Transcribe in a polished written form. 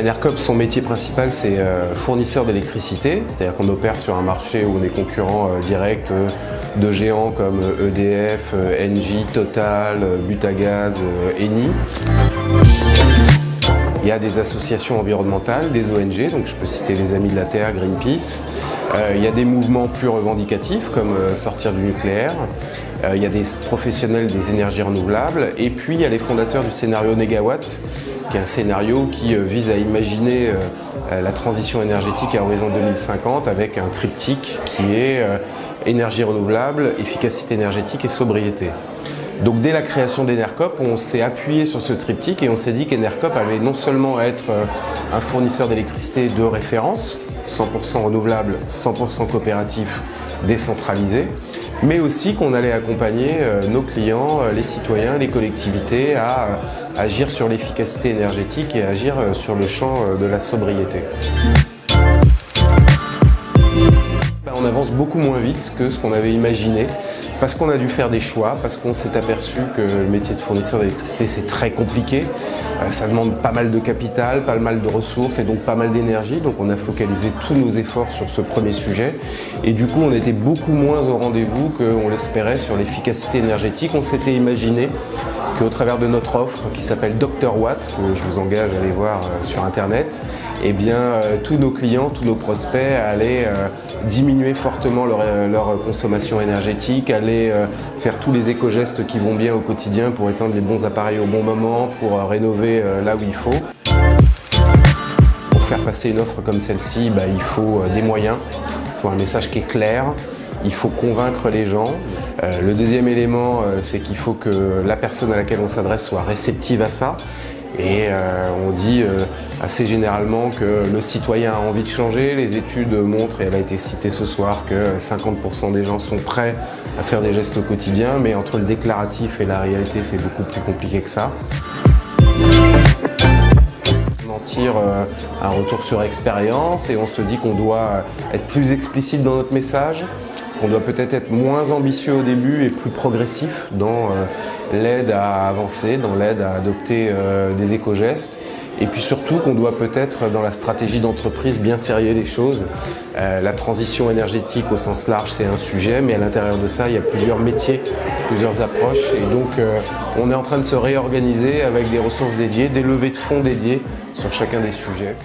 Enercop, son métier principal, c'est fournisseur d'électricité, c'est-à-dire qu'on opère sur un marché où on est concurrent direct de géants comme EDF, Engie, Total, Butagaz, Eni. Il y a des associations environnementales, des ONG, donc je peux citer les Amis de la Terre, Greenpeace. Il y a des mouvements plus revendicatifs comme sortir du nucléaire. Il y a des professionnels des énergies renouvelables. Et puis il y a les fondateurs du scénario Négawatt, qui est un scénario qui vise à imaginer la transition énergétique à horizon 2050 avec un triptyque qui est énergie renouvelable, efficacité énergétique et sobriété. Donc dès la création d'Enercop, on s'est appuyé sur ce triptyque et on s'est dit qu'Enercop allait non seulement être un fournisseur d'électricité de référence, 100% renouvelable, 100% coopératif, décentralisé, mais aussi qu'on allait accompagner nos clients, les citoyens, les collectivités à agir sur l'efficacité énergétique et agir sur le champ de la sobriété. On avance beaucoup moins vite que ce qu'on avait imaginé parce qu'on a dû faire des choix, parce qu'on s'est aperçu que le métier de fournisseur d'électricité c'est très compliqué, ça demande pas mal de capital, pas mal de ressources et donc pas mal d'énergie, donc on a focalisé tous nos efforts sur ce premier sujet et du coup on était beaucoup moins au rendez-vous qu'on l'espérait sur l'efficacité énergétique. On s'était imaginé qu'au travers de notre offre qui s'appelle Dr Watt, que je vous engage à aller voir sur internet, eh bien tous nos clients, tous nos prospects allaient diminuer fortement leur consommation énergétique, allaient faire tous les éco-gestes qui vont bien au quotidien pour éteindre les bons appareils au bon moment, pour rénover là où il faut. Pour faire passer une offre comme celle-ci, il faut des moyens, il faut un message qui est clair, il faut convaincre les gens. Le deuxième élément, c'est qu'il faut que la personne à laquelle on s'adresse soit réceptive à ça. Et on dit assez généralement que le citoyen a envie de changer. Les études montrent, et elle a été citée ce soir, que 50% des gens sont prêts à faire des gestes au quotidien, mais entre le déclaratif et la réalité, c'est beaucoup plus compliqué que ça. On en tire un retour sur expérience et on se dit qu'on doit être plus explicite dans notre message, qu'on doit peut-être être moins ambitieux au début et plus progressif dans l'aide à avancer, dans l'aide à adopter des éco-gestes. Et puis surtout qu'on doit peut-être dans la stratégie d'entreprise bien sérier les choses. La transition énergétique au sens large c'est un sujet, mais à l'intérieur de ça il y a plusieurs métiers, plusieurs approches. Et donc on est en train de se réorganiser avec des ressources dédiées, des levées de fonds dédiées sur chacun des sujets.